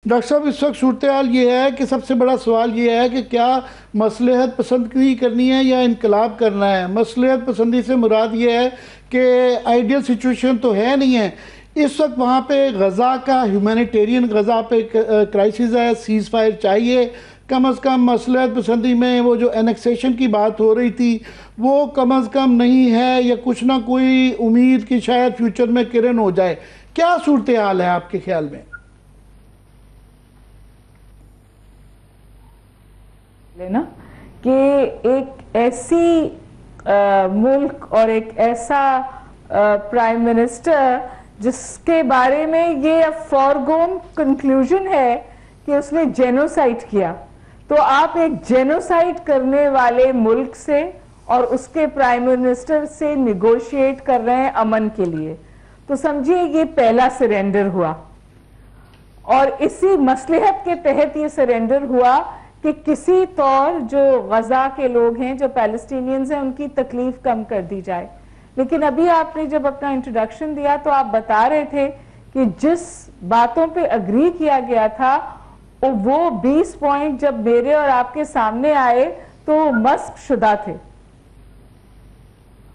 Doctor صاحب اس وقت صورتحال یہ ہے کہ سب سے بڑا سوال یہ ہے کہ کیا مصلحت پسندی کرنی ہے یا انقلاب کرنا ہے۔ مصلحت پسندی سے مراد یہ ہے کہ آئیڈیل سچویشن تو ہے نہیں ہے اس وقت وہاں پہ غزہ کا ہیومینیٹیرین غزہ پہ کرائسس ہے، سیز فائر چاہیے کم از کم۔ مصلحت پسندی میں وہ جو اینیکسیشن کی بات ہو رہی تھی وہ کم از کم نہیں ہے، یا کچھ نہ کوئی امید کہ شاید فیوچر میں کرن ہو جائے۔ کیا صورتحال ہے آپ کے خیال میں؟ لینا کہ ایک ایسی ملک اور ایک ایسا پرائم منسٹر جس کے بارے میں یہ فورگون کنکلوژن ہے کہ اس نے جینوسائڈ کیا، تو آپ ایک جینوسائڈ کرنے والے ملک سے اور اس کے پرائم منسٹر سے نیگوشیٹ کر رہے ہیں امن کے لیے، تو سمجھیے یہ پہلا سرنڈر ہوا، اور اسی مصلحت کے تحت یہ سرنڈر ہوا کہ کسی طور جو غزہ کے لوگ ہیں، جو پیلسٹینینز ہیں، ان کی تکلیف کم کر دی جائے۔ لیکن ابھی آپ نے جب اپنا انٹروڈکشن دیا تو آپ بتا رہے تھے کہ جس باتوں پہ اگری کیا گیا تھا وہ 20 پوائنٹ جب میرے اور آپ کے سامنے آئے تو مسخ شدہ تھے،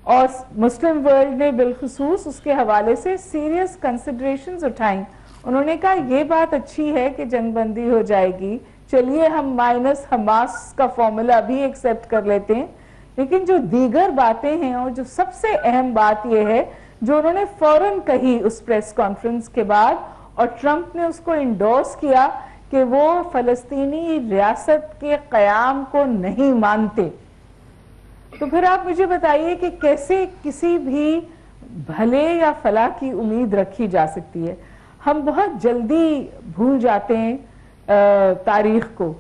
اور مسلم ورلڈ نے بالخصوص اس کے حوالے سے سیریس کنسیڈریشنز اٹھائیں۔ انہوں نے کہا یہ بات اچھی ہے کہ جنگ بندی ہو جائے گی، چلیے ہم مائنس حماس کا فارمولا بھی ایکسپٹ کر لیتے ہیں، لیکن جو دیگر باتیں ہیں، اور جو سب سے اہم بات یہ ہے جو انہوں نے فوراً کہی اس پریس کانفرنس کے بعد، اور ٹرمپ نے اس کو انڈورس کیا کہ وہ فلسطینی ریاست کے قیام کو نہیں مانتے۔ تو پھر آپ مجھے بتائیے کہ کیسے کسی بھی بھلے یا فلاح کی امید رکھی جا سکتی ہے؟ ہم بہت جلدی بھول جاتے ہیں تاریخ کو۔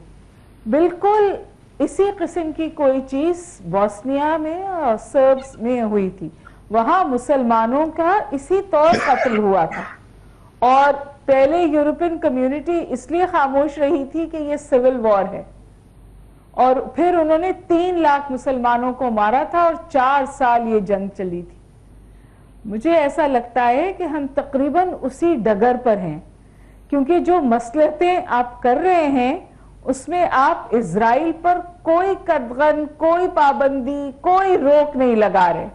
بالکل اسی قسم کی کوئی چیز بوسنیا میں اور سربس میں ہوئی تھی، وہاں مسلمانوں کا اسی طور قتل ہوا تھا، اور پہلے یورپین کمیونٹی اس لیے خاموش رہی تھی کہ یہ سول وار ہے، اور پھر انہوں نے 3 لاکھ مسلمانوں کو مارا تھا اور 4 سال یہ جنگ چلی تھی۔ مجھے ایسا لگتا ہے کہ ہم تقریباً اسی ڈگر پر ہیں، کیونکہ جو مصلحتیں آپ کر رہے ہیں اس میں آپ اسرائیل پر کوئی قدغن، کوئی پابندی، کوئی روک نہیں لگا رہے۔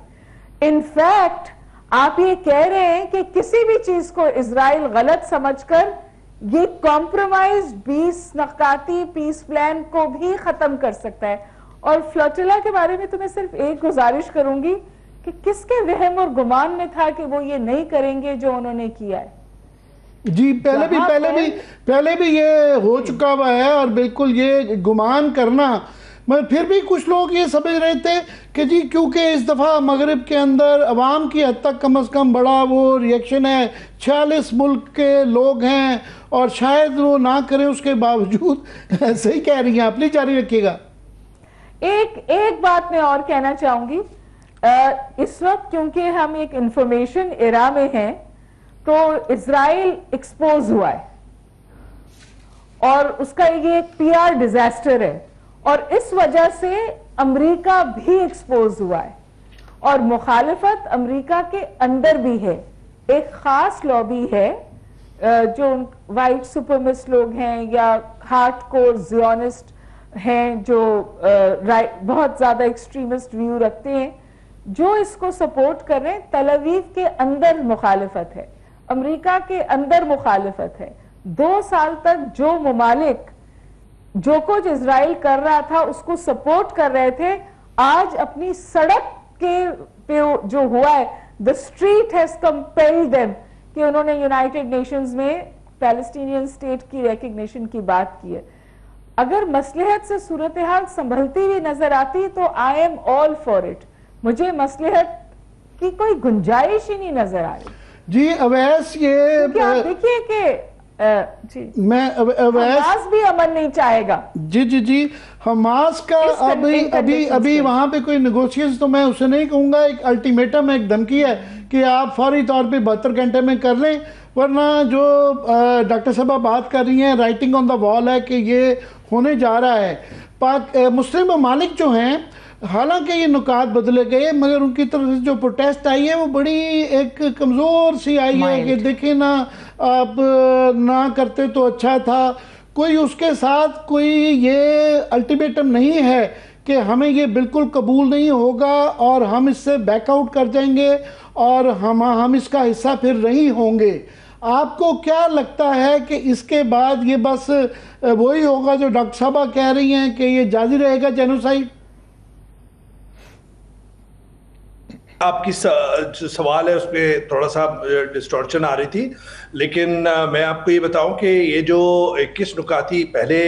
انفیکٹ آپ یہ کہہ رہے ہیں کہ کسی بھی چیز کو اسرائیل غلط سمجھ کر یہ کمپرومائز 20 نقاتی پیس پلان کو بھی ختم کر سکتا ہے۔ اور فلوٹیلا کے بارے میں تو میں صرف ایک گزارش کروں گی کہ کس کے وہم اور گمان میں تھا کہ وہ یہ نہیں کریں گے جو انہوں نے کیا ہے؟ جی پہلے بھی یہ ہو چکا ہوا ہے، اور بالکل یہ گمان کرنا، مگر پھر بھی کچھ لوگ یہ سمجھ رہے تھے کہ جی کیونکہ اس دفعہ مغرب کے اندر عوام کی حد تک کم از کم بڑا وہ ریئیکشن ہے، 46 ملک کے لوگ ہیں، اور شاید وہ نہ کریں اس کے باوجود صحیح کہہ رہی ہیں آپ، نہیں جاری رکھیے گا۔ ایک بات میں اور کہنا چاہوں گی، اس وقت کیونکہ ہم ایک انفارمیشن ایرا میں ہیں تو اسرائیل ایکسپوز ہوا ہے، اور اس کا یہ ایک پی آر ڈیزاسٹر ہے، اور اس وجہ سے امریکہ بھی ایکسپوز ہوا ہے، اور مخالفت امریکہ کے اندر بھی ہے۔ ایک خاص لابی ہے جو وائٹ سپرمسٹ لوگ ہیں یا ہارڈ کور زیونسٹ ہیں، جو بہت زیادہ ایکسٹریمسٹ ویو رکھتے ہیں، جو اس کو سپورٹ کر رہے ہیں۔ تل اویو کے اندر مخالفت ہے، امریکہ کے اندر مخالفت ہے۔ 2 سال تک جو ممالک جو کچھ اسرائیل کر رہا تھا اس کو سپورٹ کر رہے تھے، آج اپنی سڑک کے پہ جو ہوا ہے، the street has compelled them، کہ انہوں نے یونائٹڈ نیشنز میں پیلسٹینین اسٹیٹ کی ریکگنیشن کی بات کی ہے۔ اگر مصلحت سے صورتحال سنبھلتی ہوئی نظر آتی تو I am all for it، مجھے مصلحت کی کوئی گنجائش ہی نہیں نظر آ رہی۔ جی اویس، یہ آپ دیکھیے کہ حماس بھی امن نہیں چاہے گا۔ جی حماس کا ابھی وہاں پہ کوئی نیگوشیشن تو میں اسے نہیں کہوں گا، ایک الٹیمیٹم، ایک دھمکی ہے کہ آپ فوری طور پہ 72 گھنٹے میں کر لیں، ورنہ جو ڈاکٹر صاحبہ بات کر رہی ہیں رائٹنگ آن دا وال ہے کہ یہ ہونے جا رہا ہے۔ مسلم ممالک جو ہیں حالانکہ یہ نکات بدلے گئے مگر ان کی طرف سے جو پروٹیسٹ آئی ہے وہ بڑی ایک کمزور سی آئی ہے کہ دیکھیں نا آپ نہ کرتے تو اچھا تھا. کوئی اس کے ساتھ کوئی یہ الٹیمیٹم نہیں ہے کہ ہمیں یہ بالکل قبول نہیں ہوگا اور ہم اس سے بیک آؤٹ کر جائیں گے اور ہم اس کا حصہ پھر نہیں ہوں گے. آپ کو کیا لگتا ہے کہ اس کے بعد یہ بس وہی ہوگا جو ڈاکٹر صاحبہ کہہ رہی ہیں کہ یہ جاری رہے گا جینوسائیڈ؟ آپ کی سوال ہے اس پہ تھوڑا سا ڈسٹورشن آ رہی تھی، لیکن میں آپ کو یہ بتاؤں کہ یہ جو 21 نکاتی پہلے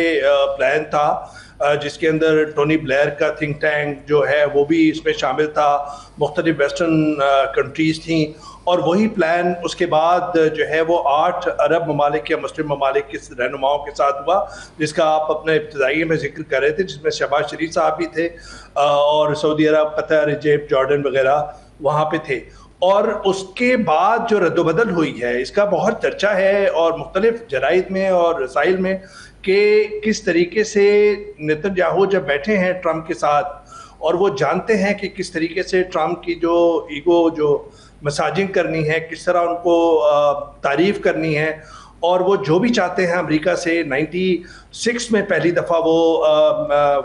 پلان تھا جس کے اندر ٹونی بلیئر کا تھنک ٹینک جو ہے وہ بھی اس میں شامل تھا، مختلف ویسٹرن کنٹریز تھیں، اور وہی پلان اس کے بعد جو ہے وہ 8 عرب ممالک یا مسلم ممالک کے رہنماؤں کے ساتھ ہوا، جس کا آپ اپنے ابتدائی میں ذکر کر رہے تھے، جس میں شہباز شریف صاحب بھی تھے اور سعودی عرب، قطر، ایجپٹ، جارڈن وغیرہ وہاں پہ تھے. اور اس کے بعد جو رد و بدل ہوئی ہے اس کا بہت چرچہ ہے اور مختلف جرائد میں اور رسائل میں کہ کس طریقے سے نیتن یاہو جب بیٹھے ہیں ٹرمپ کے ساتھ اور وہ جانتے ہیں کہ کس طریقے سے ٹرمپ کی جو ایگو جو مساجنگ کرنی ہے، کس طرح ان کو تعریف کرنی ہے، اور وہ جو بھی چاہتے ہیں امریکہ سے 96 میں پہلی دفعہ وہ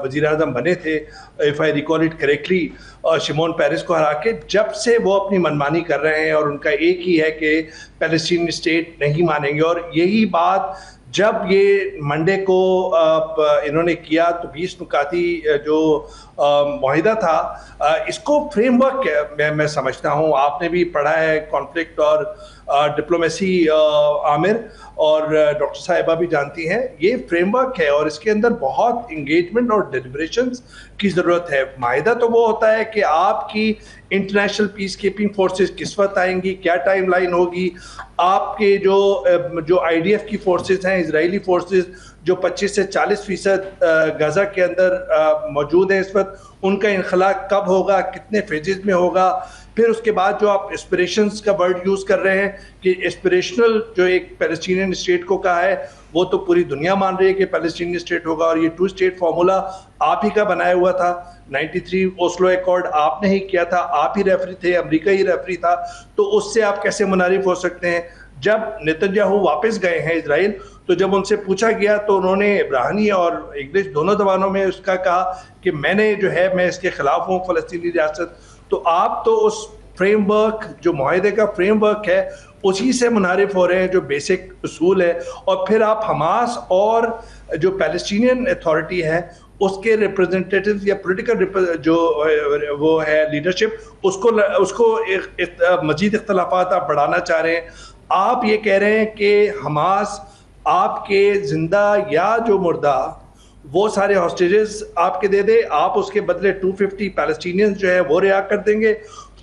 وزیر اعظم بنے تھے if I recall it correctly Shimon Peres کو ہرا کے، جب سے وہ اپنی منمانی کر رہے ہیں اور ان کا ایک ہی ہے کہ پیلسٹین اسٹیٹ نہیں مانیں گے. اور یہی بات جب یہ منڈے کو انہوں نے کیا تو 20 نکاتی جو معاہدہ تھا اس کو فریم ورک میں سمجھتا ہوں، آپ نے بھی پڑھا ہے کانفلکٹ اور ڈپلومیسی عامر اور ڈاکٹر صاحبہ بھی جانتی ہیں، یہ فریم ورک ہے اور اس کے اندر بہت انگیجمنٹ اور ڈیلیبریشنز کی ضرورت ہے. معاہدہ تو وہ ہوتا ہے کہ آپ کی انٹرنیشنل پیس کیپنگ فورسز کس وقت آئیں گی، کیا ٹائم لائن ہوگی، آپ کے جو آئی ڈی ایف کی فورسز ہیں، اسرائیلی فورسز جو 25 سے 40% غزہ کے اندر موجود ہیں اس وقت، ان کا انخلاء کب ہوگا، کتنے فیزز میں ہوگا. پھر اس کے بعد جو آپ اسپریشنز کا ورڈ یوز کر رہے ہیں کہ اسپریشنل جو ایک پیلسٹینین اسٹیٹ کو کہا ہے وہ تو پوری دنیا مان رہی ہے کہ پیلسٹینین اسٹیٹ ہوگا، اور یہ 2 اسٹیٹ فارمولا آپ ہی کا بنایا ہوا تھا. 93 اوسلو ایکارڈ آپ نے ہی کیا تھا، آپ ہی ریفری تھے، امریکہ ہی ریفری تھا، تو اس سے آپ کیسے منحرف ہو سکتے ہیں. جب نیتن یاہو واپس گئے ہیں اسرائیل تو جب ان سے پوچھا گیا تو انہوں نے عبرانی اور انگلش دونوں زبانوں میں اس کا کہا کہ میں اس کے خلاف ہوں فلسطینی ریاست. تو آپ تو اس فریم ورک جو معاہدے کا فریم ورک ہے اسی سے منحرف ہو رہے ہیں جو بیسک اصول ہے. اور پھر آپ حماس اور جو پیلسٹینین اتھارٹی ہے اس کے ریپرزنٹیٹیو یا پولیٹیکل جو وہ ہے لیڈرشپ، اس کو مزید اختلافات آپ بڑھانا چاہ رہے ہیں. آپ یہ کہہ رہے ہیں کہ حماس آپ کے زندہ یا جو مردہ وہ سارے ہاسٹیجز آپ کے دے دے، آپ اس کے بدلے 250 پیلسٹینینز جو ہے وہ رہا کر دیں گے،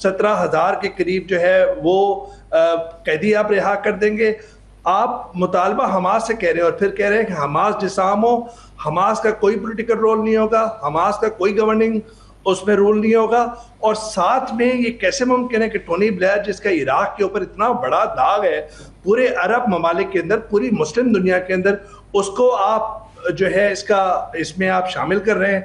17,000 کے قریب جو ہے وہ قیدی آپ رہا کر دیں گے. آپ مطالبہ حماس سے کہہ رہے ہیں اور پھر کہہ رہے ہیں کہ حماس ڈسارم ہو، حماس کا کوئی پولیٹیکل رول نہیں ہوگا، حماس کا کوئی گورننگ اس میں رول نہیں ہوگا. اور ساتھ میں یہ کیسے ممکن ہے کہ ٹونی بلیئر جس کا عراق کے اوپر اتنا بڑا داغ ہے پورے عرب ممالک کے اندر، پوری مسلم دنیا کے اندر، اس کو آپ جو ہے اس میں آپ شامل کر رہے ہیں.